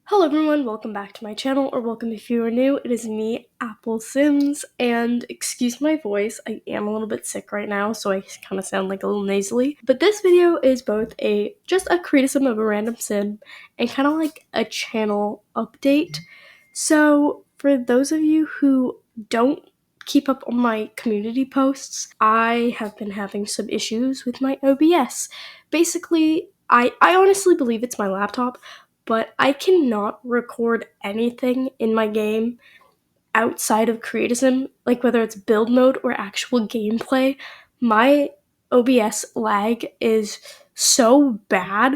Hello everyone, welcome back to my channel, or welcome if you are new. It is me, Apple Sims, and excuse my voice, I am a little bit sick right now, so I kind of sound like a little nasally. But this video is both just a createasim of a random sim, and kind of like a channel update. So for those of you who don't keep up on my community posts, I have been having some issues with my OBS. Basically, I honestly believe it's my laptop, but I cannot record anything in my game outside of createasim, like whether it's build mode or actual gameplay. My OBS lag is so bad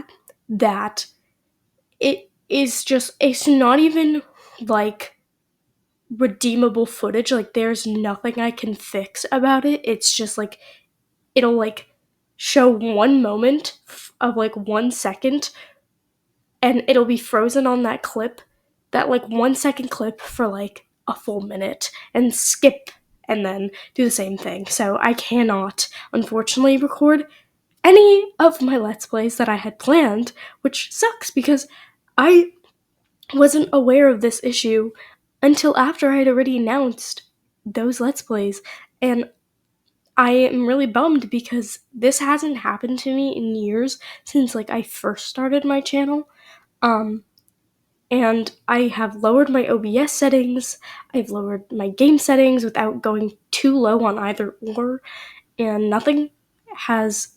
that it's not even like redeemable footage. Like there's nothing I can fix about it. It's just like it'll like show one moment of like 1 second, and it'll be frozen on that clip, that like 1 second clip for like a full minute, and skip and then do the same thing. So I cannot, unfortunately, record any of my Let's Plays that I had planned, which sucks because I wasn't aware of this issue until after I had already announced those Let's Plays. And I am really bummed because this hasn't happened to me in years, since like I first started my channel. And I have lowered my OBS settings, I've lowered my game settings without going too low on either or, and nothing has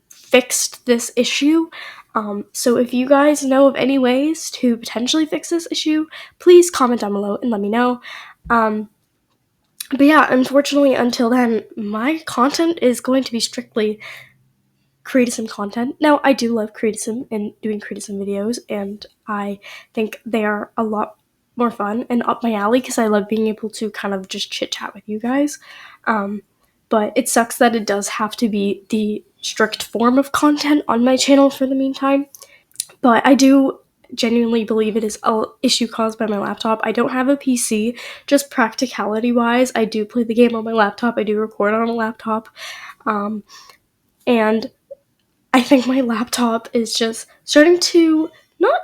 fixed this issue. So if you guys know of any ways to potentially fix this issue, please comment down below and let me know. But yeah, unfortunately, until then, my content is going to be strictly createasim content. Now, I do love createasim and doing createasim videos, and I think they are a lot more fun and up my alley because I love being able to kind of just chit chat with you guys. But it sucks that it does have to be the strict form of content on my channel for the meantime. But I do genuinely believe it is an issue caused by my laptop. I don't have a PC. Just practicality wise, I do play the game on my laptop. I do record on a laptop. And I think my laptop is just starting to not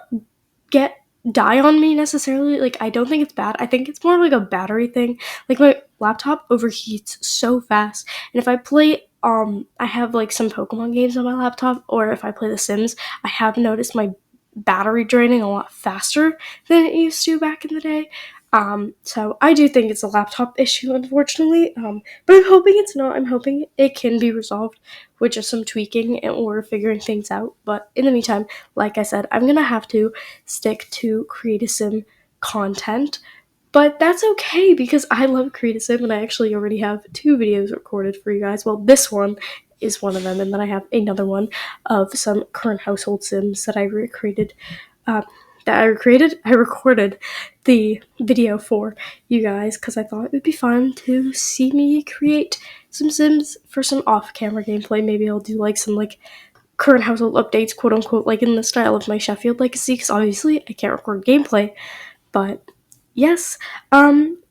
die on me necessarily. Like, I don't think it's bad. I think it's more like a battery thing. Like, my laptop overheats so fast. And if I play, I have like some Pokemon games on my laptop, or if I play The Sims, I have noticed my battery draining a lot faster than it used to back in the day. So I do think it's a laptop issue, unfortunately. But I'm hoping it's not. I'm hoping it can be resolved with just some tweaking and or figuring things out. But in the meantime, like I said, I'm gonna have to stick to createasim content. But that's okay because I love createasim, and I actually already have 2 videos recorded for you guys. Well, this one is one of them, and then I have another one of some current household sims that I recreated. I recorded the video for you guys because I thought it would be fun to see me create some sims for some off-camera gameplay. Maybe I'll do like some like current household updates, quote unquote, like in the style of my Sheffield Legacy, because obviously I can't record gameplay. But yes,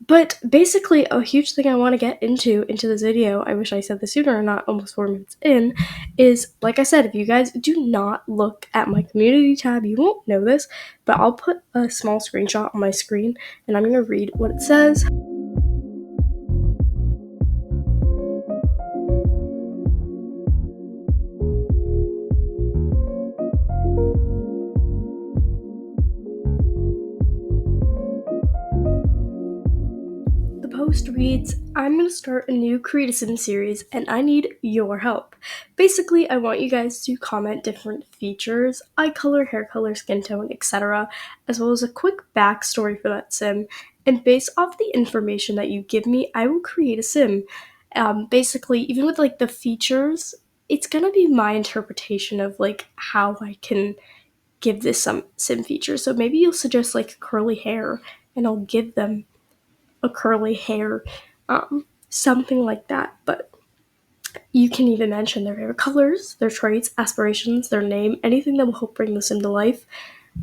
but basically a huge thing I want to get into this video, I wish I said this sooner, not almost 4 minutes in, is, like I said, if you guys do not look at my community tab, you won't know this, but I'll put a small screenshot on my screen, and I'm going to read what it says. Post reads, I'm going to start a new createasim series and I need your help. Basically, I want you guys to comment different features, eye color, hair color, skin tone, etc., as well as a quick backstory for that sim, and based off the information that you give me, I will create a sim. Basically, even with like the features, it's going to be my interpretation of like how I can give this some sim features. So maybe you'll suggest like curly hair and I'll give them a curly hair, something like that. But you can even mention their favorite colors, their traits, aspirations, their name, anything that will help bring the sim to life.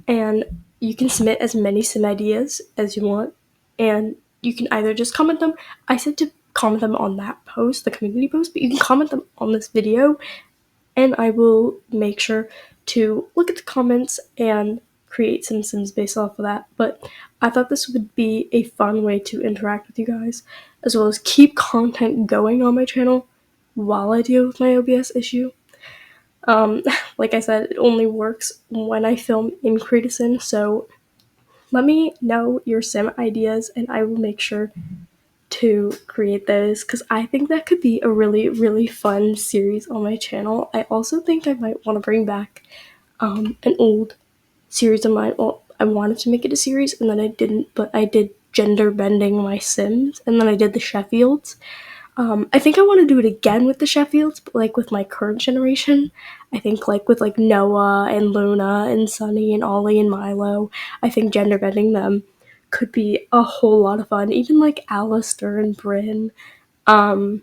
And you can submit as many sim ideas as you want, and you can either just comment them. I said to comment them on that post, the community post, but you can comment them on this video, and I will make sure to look at the comments and create some Sims based off of that. But I thought this would be a fun way to interact with you guys, as well as keep content going on my channel while I deal with my OBS issue. Um, like I said, it only works when I film in createasim, so let me know your sim ideas and I will make sure to create those, because I think that could be a really, really fun series on my channel. I also think I might want to bring back an old series of mine. Well, I wanted to make it a series and then I didn't, but I did gender bending my Sims and then I did the Sheffields. I think I want to do it again with the Sheffields, but like with my current generation. I think like with like Noah and Luna and Sunny and Ollie and Milo, I think gender bending them could be a whole lot of fun. Even like Alistair and Bryn. Um,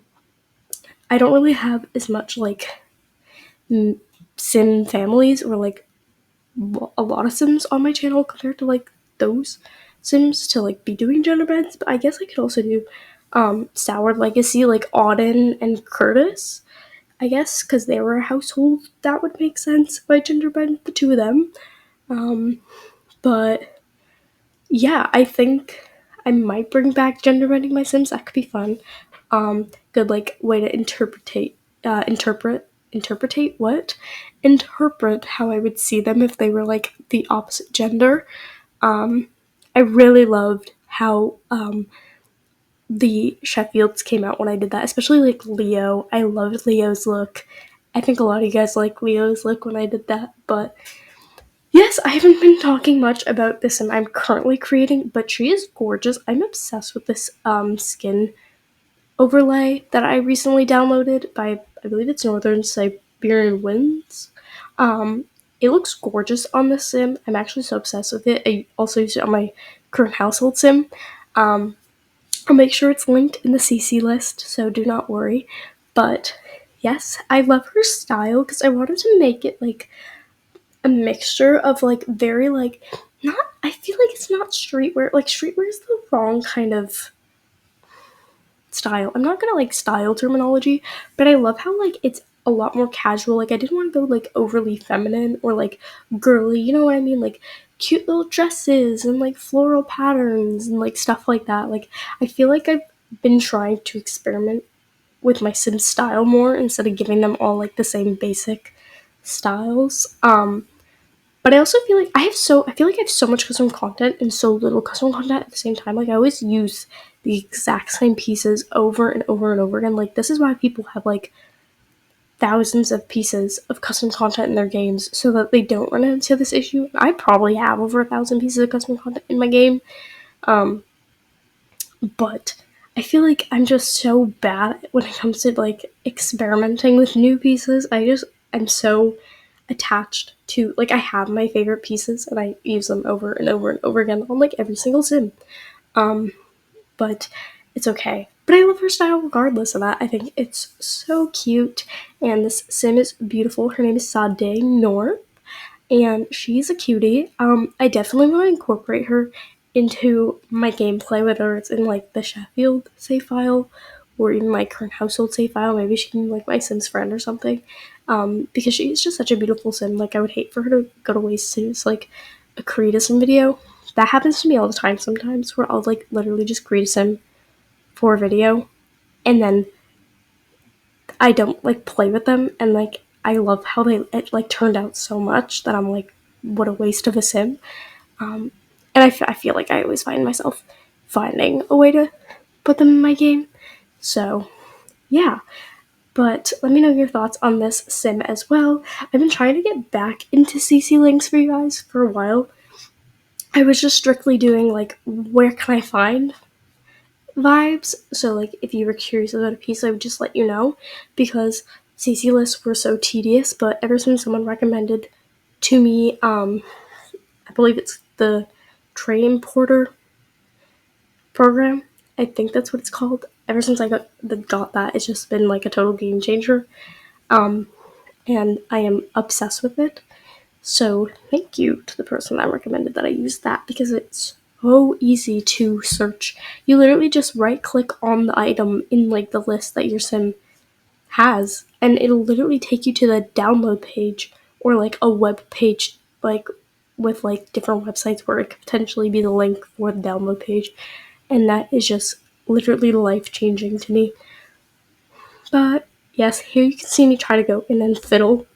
I don't really have as much like sim families or like a lot of sims on my channel compared to like those sims to like be doing gender bends, but I guess I could also do Sour Legacy, like Auden and Curtis, I guess, because they were a household. That would make sense if I gender bend the two of them. But yeah, I think I might bring back gender bending my sims. That could be fun. Good like way to interpret how I would see them if they were like the opposite gender. I really loved how the Sheffields came out when I did that, especially like Leo. I loved Leo's look. I think a lot of you guys like Leo's look when I did that, but yes, I haven't been talking much about this and I'm currently creating, but she is gorgeous. I'm obsessed with this skin overlay that I recently downloaded by, I believe it's Northern Siberian Winds. It looks gorgeous on the sim. I'm actually so obsessed with it. I also use it on my current household sim. I'll make sure it's linked in the CC list, so do not worry. But yes, I love her style because I wanted to make it like a mixture of like very like not. I feel like it's not streetwear. Like streetwear is the wrong kind of style. I'm not gonna like style terminology, but I love how like it's a lot more casual. Like I didn't want to go like overly feminine or like girly, you know what I mean? Like cute little dresses and like floral patterns and like stuff like that. Like I feel like I've been trying to experiment with my sim style more instead of giving them all like the same basic styles. But I also feel like I feel like I have so much custom content and so little custom content at the same time. Like I always use the exact same pieces over and over and over again. Like this is why people have like thousands of pieces of custom content in their games so that they don't run into this issue. I probably have over 1,000 pieces of custom content in my game. But I feel like I'm just so bad when it comes to like experimenting with new pieces. I'm so attached to like I have my favorite pieces and I use them over and over and over again on like every single sim. But it's okay. But I love her style regardless of that. I think it's so cute and this sim is beautiful. Her name is Sade Noor and she's a cutie. I definitely want to incorporate her into my gameplay, whether it's in like the Sheffield save file or even my current household save file. Maybe she can be like my Sims friend or something. Because she's just such a beautiful sim. Like I would hate for her to go to waste to use like a createasim video. That happens to me all the time sometimes where I'll like literally just create a sim for a video and then I don't like play with them and like I love how it like turned out so much that I'm like, what a waste of a sim. And I feel like I always find myself finding a way to put them in my game. So yeah, but let me know your thoughts on this sim as well. I've been trying to get back into CC links for you guys for a while. I was just strictly doing like where can I find vibes. So like if you were curious about a piece, I would just let you know because CC lists were so tedious. But ever since someone recommended to me, I believe it's the Tray Importer program. I think that's what it's called. Ever since I got that, it's just been like a total game changer. And I am obsessed with it. So thank you to the person that recommended that I use that because it's so easy to search. You literally just right click on the item in like the list that your sim has and it'll literally take you to the download page or like a web page like with like different websites where it could potentially be the link for the download page, and that is just literally life-changing to me. But yes, here you can see me try to go and then fiddle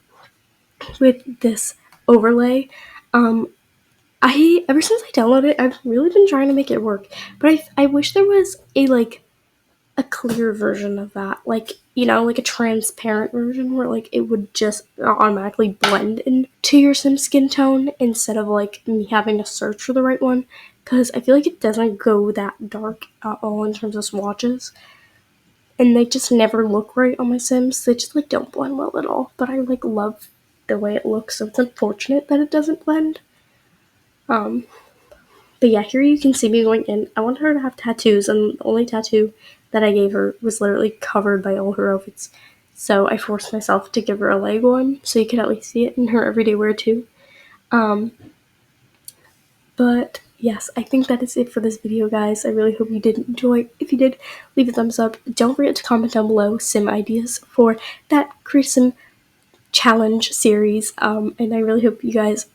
with this overlay. Ever since I downloaded it, I've really been trying to make it work, but I wish there was a clear version of that, like, like a transparent version where like it would just automatically blend into your sim skin tone instead of like me having to search for the right one, because I feel like it doesn't go that dark at all in terms of swatches, and they just never look right on my sims. They just like don't blend well at all, but I like love the way it looks, so it's unfortunate that it doesn't blend. But yeah, here you can see me going in. I want her to have tattoos, and the only tattoo that I gave her was literally covered by all her outfits. So I forced myself to give her a leg one, so you could at least see it in her everyday wear too. But yes, I think that is it for this video, guys. I really hope you did enjoy. If you did, leave a thumbs up. Don't forget to comment down below sim ideas for that createasim challenge series. And I really hope you guys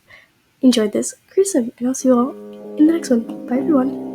enjoyed this createasim, and I'll see you all in the next one. Bye, everyone.